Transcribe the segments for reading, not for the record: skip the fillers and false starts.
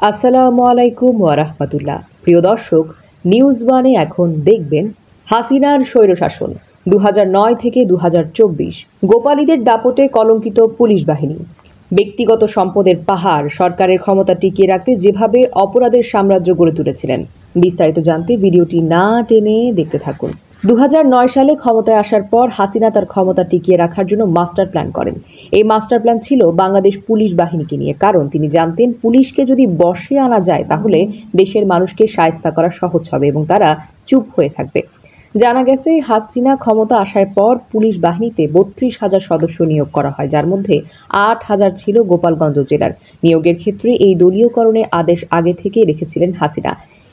আসসালামু আলাইকুম ওয়া রাহমাতুল্লাহ। প্রিয় দর্শক, নিউজ ওয়ানে এখন দেখবেন হাসিনার স্বৈরশাসন 2009 থেকে 2024, গোপালীদের দাপটে কলঙ্কিত পুলিশ বাহিনী, ব্যক্তিগত সম্পদের পাহাড়, সরকারের ক্ষমতা টিকিয়ে রাখতে যেভাবে অপরাধের সাম্রাজ্য গড়ে তুলেছিলেন। বিস্তারিত জানতে ভিডিওটি না টেনে দেখতে থাকুন। 2009 সালে ক্ষমতায় আসার পর হাসিনা তার ক্ষমতা টিকিয়ে রাখার জন্য মাস্টার প্ল্যান করেন। এই মাস্টার প্ল্যান ছিল বাংলাদেশ পুলিশ বাহিনীকে নিয়ে, কারণ তিনি জানতেন পুলিশকে যদি বশে আনা যায় তাহলে দেশের মানুষকে শায়েস্তা করা সহজ হবে এবং তারা চুপ হয়ে থাকবে। জানা গেছে, হাসিনা ক্ষমতা আসার পর পুলিশ বাহিনীতে 32,000 সদস্য নিয়োগ করা হয়, যার মধ্যে 8,000 ছিল গোপালগঞ্জ জেলার। নিয়োগের ক্ষেত্রে এই দলীয়করণের আদেশ আগে থেকে রেখেছিলেন হাসিনা।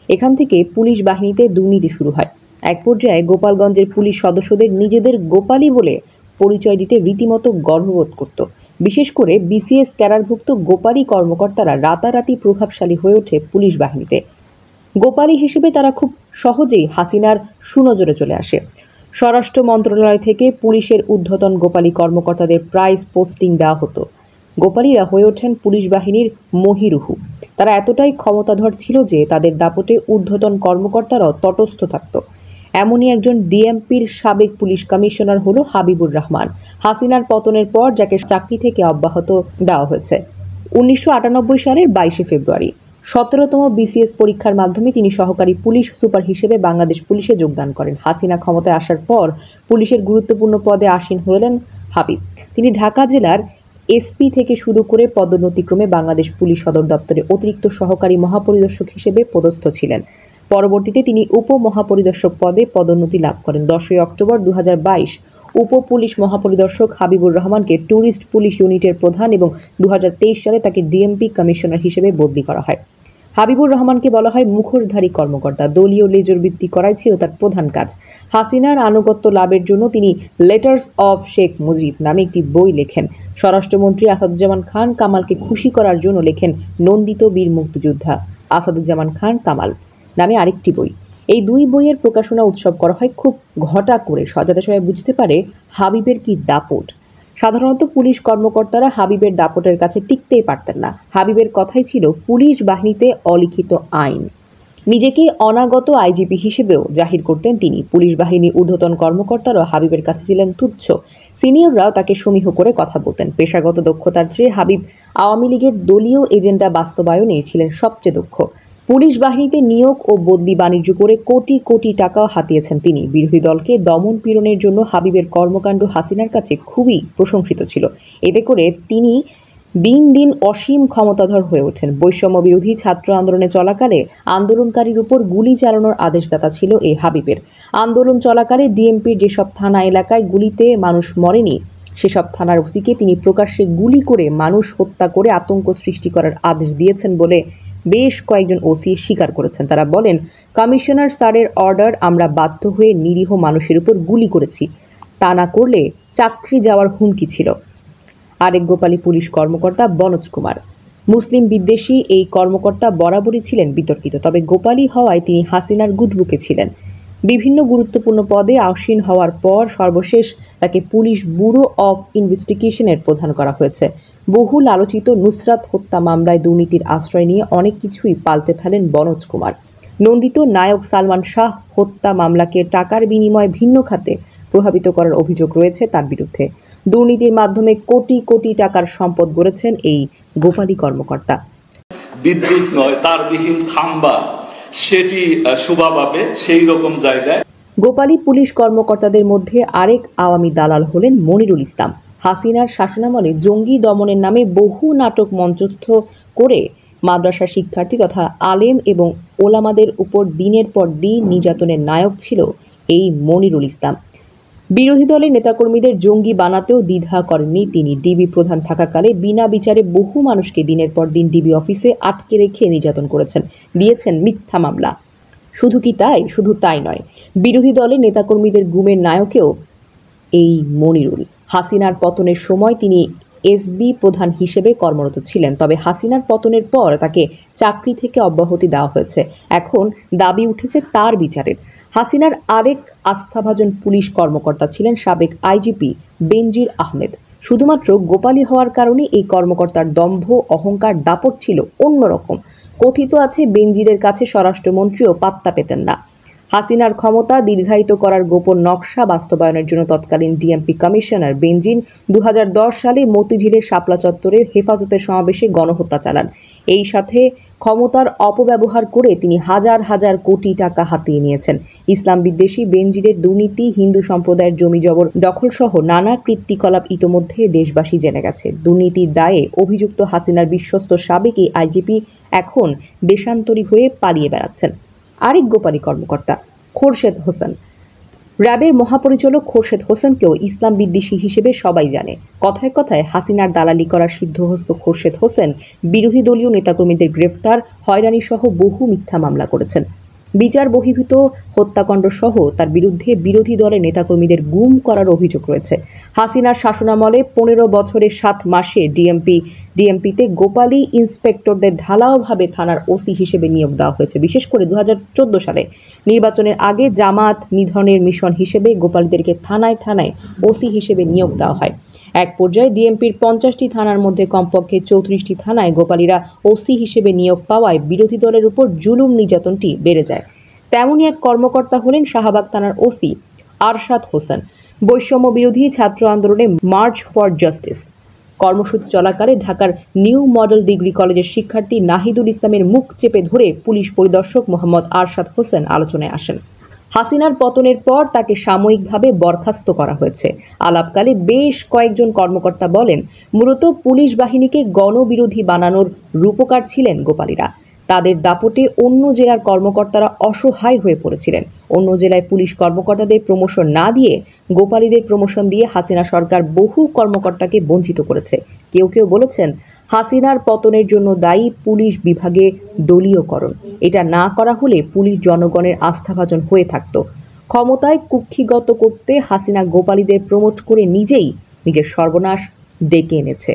এখান থেকে পুলিশ বাহিনীতে দুর্নীতি শুরু হয়। এক পর্যায়ে গোপালগঞ্জের পুলিশ সদস্যদের নিজেদের গোপালী বলে পরিচয় দিতে রীতিমতো গর্ববোধ করত। বিশেষ করে বিসিএস ক্যাডারভুক্ত গোপালী কর্মকর্তারা রাতারাতি প্রভাবশালী হয়ে ওঠে পুলিশ বাহিনীতে। গোপালী হিসেবে তারা খুব সহজেই হাসিনার সুনজরে চলে আসে। স্বরাষ্ট্র মন্ত্রণালয় থেকে পুলিশের ঊর্ধ্বতন গোপালী কর্মকর্তাদের প্রাইজ পোস্টিং দেওয়া হতো। গোপালীরা হয়ে ওঠেন পুলিশ বাহিনীর মহিরুহু। তারা এতটাই ক্ষমতাধর ছিল যে তাদের দাপটে ঊর্ধ্বতন কর্মকর্তারাও তটস্থ থাকত। এমনই একজন ডিএমপির সাবেক পুলিশ কমিশনার হলো হাবিবুর রহমান। হাসিনার পতনের পর যাকে চাকরি থেকে অব্যাহত দেওয়া হয়েছে। 1998 সালের 22 ফেব্রুয়ারি 17তম বিসিএস পরীক্ষার মাধ্যমে তিনি সহকারী পুলিশ সুপার হিসেবে বাংলাদেশ পুলিশে যোগদান করেন। হাসিনা ক্ষমতায় আসার পর পুলিশের গুরুত্বপূর্ণ পদে আসীন হলেন হাবিব। তিনি ঢাকা জেলার এসপি থেকে শুরু করে পদোন্নতিক্রমে বাংলাদেশ পুলিশ সদর দপ্তরে অতিরিক্ত সহকারী মহাপরিদর্শক হিসেবে পদস্থ ছিলেন। পরবর্তীতে তিনি উপমহাপরিদর্শক পদে পদোন্নতি লাভ করেন। 10 অক্টোবর 2022 উপ পুলিশ মহাপরিদর্শক হাবিবুর রহমানকে ট্যুরিস্ট পুলিশ ইউনিটের প্রধান এবং 2023 সালে তাকে ডিএমপি কমিশনার হিসেবে বদলি করা হয়। হাবিবুর রহমানকে বলা হয় মুখোশধারী কর্মকর্তা। দলীয় লেজর বৃত্তি করাই ছিল তার প্রধান কাজ। হাসিনার আনুগত্য লাভের জন্য তিনি লেটার্স অফ শেখ মুজিব নামে একটি বই লেখেন। স্বরাষ্ট্রমন্ত্রী আসাদুজ্জামান খান কামালকে খুশি করার জন্য লেখেন নন্দিত বীর মুক্তিযোদ্ধা আসাদুজ্জামান খান কামাল নামে আরেকটি বই। এই দুই বইয়ের প্রকাশনা উৎসব করা হয় খুব ঘটা করে, যাতে সবাই বুঝতে পারে হাবিবের কি দাপট। সাধারণত পুলিশ কর্মকর্তারা হাবিবের দাপটের কাছে টিকতেই পারতেন না। হাবিবের কথাই ছিল পুলিশ বাহিনীতে অলিখিত আইন। নিজেকে অনাগত আইজিপি হিসেবেও জাহির করতেন তিনি। পুলিশ বাহিনীর ঊর্ধ্বতন কর্মকর্তারাও হাবিবের কাছে ছিলেন তুচ্ছ। সিনিয়ররাও তাকে সমীহ করে কথা বলতেন। পেশাগত দক্ষতার চেয়ে হাবিব আওয়ামী লীগের দলীয় এজেন্ডা বাস্তবায়নে ছিলেন সবচেয়ে দক্ষ। পুলিশ বাহিনীতে নিয়োগ ও বদলি বাণিজ্য করে কোটি কোটি টাকা হাতিয়েছেন তিনি। বিরোধী দলকে দমন পীড়নের জন্য হাবিবের কর্মকাণ্ড হাসিনার কাছে খুবই প্রশংসিত ছিল। এতে করে তিনি দিন দিন অসীম ক্ষমতাধর হয়ে ওঠেন। বৈষম্য বিরোধী ছাত্র আন্দোলনে চলাকালে আন্দোলনকারীর উপর গুলি চালানোর আদেশদাতা ছিল এই হাবিবের। আন্দোলন চলাকালে ডিএমপির যেসব থানা এলাকায় গুলিতে মানুষ মরেনি, সেসব থানার ওসিকে তিনি প্রকাশ্যে গুলি করে মানুষ হত্যা করে আতঙ্ক সৃষ্টি করার আদেশ দিয়েছেন বলে বেশ কয়েকজন ওসি স্বীকার করেছেন। তারা বলেন, কমিশনার স্যারের অর্ডার, আমরা বাধ্য হয়ে নিরীহ মানুষের উপর গুলি করেছি, তা না করলে চাকরি যাওয়ার হুমকি ছিল। আরেক গোপালী পুলিশ কর্মকর্তা বনজ কুমার, মুসলিম বিদ্বেষী এই কর্মকর্তা বরাবরই ছিলেন বিতর্কিত, তবে গোপালী হওয়ায় তিনি হাসিনার গুডবুকে ছিলেন। বিভিন্ন গুরুত্বপূর্ণ পদে আসীন হওয়ার পর সর্বশেষ তাকে পুলিশ ব্যুরো অফ ইনভেস্টিগেশনের প্রধান করা হয়েছে। বহুল আলোচিত নুসরাত হত্যা মামলায় দুর্নীতির আশ্রয় নিয়ে অনেক কিছুই পাল্টে ফেলেন বনজ কুমার। নন্দিত নায়ক সালমান শাহ হত্যা মামলাকে টাকার বিনিময়ে ভিন্ন খাতে প্রভাবিত করার অভিযোগ রয়েছে তার বিরুদ্ধে। দুর্নীতির মাধ্যমে কোটি কোটি টাকার সম্পদ গড়েছেন এই গোপালী কর্মকর্তা। বিদ্যুৎ নয়, তারবিহীন খাম্বা, সেটি শোভা পাবে সেই রকম জায়গায়। গোপালী পুলিশ কর্মকর্তাদের মধ্যে আরেক আওয়ামী দালাল হলেন মনিরুল ইসলাম। হাসিনার শাসনামলে জঙ্গি দমনের নামে বহু নাটক মঞ্চস্থ করে মাদ্রাসা শিক্ষার্থী তথা আলেম এবং ওলামাদের উপর দিনের পর দিন নির্যাতনের নায়ক ছিল এই মনিরুল ইসলাম। বিরোধী দলের নেতাকর্মীদের জঙ্গি বানাতেও দ্বিধা করেননি তিনি। ডিবি প্রধান থাকাকালে বিনা বিচারে বহু মানুষকে দিনের পর দিন ডিবি অফিসে আটকে রেখে নির্যাতন করেছেন, দিয়েছেন মিথ্যা মামলা। শুধু কি তাই? শুধু তাই নয়, বিরোধী দলের নেতাকর্মীদের গুমের নায়কেও এই মনিরুল। হাসিনার পতনের সময় তিনি এসবি প্রধান হিসেবে কর্মরত ছিলেন, তবে হাসিনার পতনের পর তাকে চাকরি থেকে অব্যাহতি দেওয়া হয়েছে। এখন দাবি উঠেছে তার বিচারের। হাসিনার আরেক আস্থাভাজন পুলিশ কর্মকর্তা ছিলেন সাবেক আইজিপি বেনজির আহমেদ। শুধুমাত্র গোপালী হওয়ার কারণে এই কর্মকর্তার দম্ভ, অহংকার, দাপট ছিল অন্যরকম। কথিত আছে বেনজিরের কাছে স্বরাষ্ট্রমন্ত্রীও পাত্তা পেতেন না। হাসিনার ক্ষমতা দীর্ঘায়িত করার গোপন নকশা বাস্তবায়নের জন্য তৎকালীন ডিএমপি কমিশনার বেনজির 2010 সালে মতিঝিলের শাপলা চত্বরে হেফাজতের সমাবেশে গণহত্যা চালান। এই সাথে ক্ষমতার অপব্যবহার করে তিনি হাজার হাজার কোটি টাকা হাতিয়ে নিয়েছেন। ইসলাম বিদ্বেষী বেনজিরের দুর্নীতি, হিন্দু সম্প্রদায়ের জমি জবর দখল সহ নানা কৃত্তিকলাপ ইতোমধ্যে দেশবাসী জেনে গেছে। দুর্নীতির দায়ে অভিযুক্ত হাসিনার বিশ্বস্ত সাবেক এই আইজিপি এখন দেশান্তরী হয়ে পালিয়ে বেড়াচ্ছেন। আরেক গোপালী কর্মকর্তা খোরশেদ হোসেন। র্যাবের মহাপরিচালক খোরশেদ হোসেনকেও ইসলাম বিদ্বেষী হিসেবে সবাই জানে। কথায় কথায় হাসিনার দালালি করার সিদ্ধহস্ত খোরশেদ হোসেন বিরোধী দলীয় নেতাকর্মীদের গ্রেফতার, হয়রানি সহ বহু মিথ্যা মামলা করেছেন। বিচার বহির্ভূত হত্যাকাণ্ড সহ তার বিরুদ্ধে বিরোধী দলের নেতাকর্মীদের গুম করার অভিযোগ রয়েছে। হাসিনার শাসনামলে 15 বছরের 7 মাসে ডিএমপিতে গোপালী ইন্সপেক্টরদের ঢালাওভাবে থানার ওসি হিসেবে নিয়োগ দেওয়া হয়েছে। বিশেষ করে 2014 সালে নির্বাচনের আগে জামাত নিধনের মিশন হিসেবে গোপালীদেরকে থানায় থানায় ওসি হিসেবে নিয়োগ দেওয়া হয়। এক পর্যায়ে ডিএমপির 50টি থানার মধ্যে কমপক্ষে 34টি থানায় গোপালীরা ওসি হিসেবে নিয়োগ পাওয়ায় বিরোধী দলের উপর জুলুম নির্যাতনটি বেড়ে যায়। তেমনই এক কর্মকর্তা হলেন শাহবাগ থানার ওসি আরশাদ হোসেন। বৈষম্য বিরোধী ছাত্র আন্দোলনে মার্চ ফর জাস্টিস কর্মসূচি চলাকালে ঢাকার নিউ মডেল ডিগ্রি কলেজের শিক্ষার্থী নাহিদুল ইসলামের মুখ চেপে ধরে পুলিশ পরিদর্শক মোহাম্মদ আরশাদ হোসেন আলোচনায় আসেন। হাসিনার পতনের পর তাকে সাময়িকভাবে বরখাস্ত করা হয়েছে। আলাপকালে বেশ কয়েকজন কর্মকর্তা বলেন, মূলত পুলিশ বাহিনীকে গণবিরোধী বানানোর রূপকার ছিলেন গোপালীরা। তাদের দাপটে অন্য জেলার কর্মকর্তারা অসহায় হয়ে পড়েছিলেন। অন্য জেলায় পুলিশ কর্মকর্তাদের প্রমোশন না দিয়ে গোপালীদের প্রমোশন দিয়ে হাসিনা সরকার বহু কর্মকর্তাকে বঞ্চিত করেছে। কেউ কেউ বলেছেন, হাসিনার পতনের জন্য দায়ী পুলিশ বিভাগে দলীয়করণ। এটা না করা হলে পুলিশ জনগণের আস্থাভাজন হয়ে থাকত। ক্ষমতায় কুক্ষিগত করতে হাসিনা গোপালীদের প্রমোট করে নিজের সর্বনাশ ডেকে এনেছে।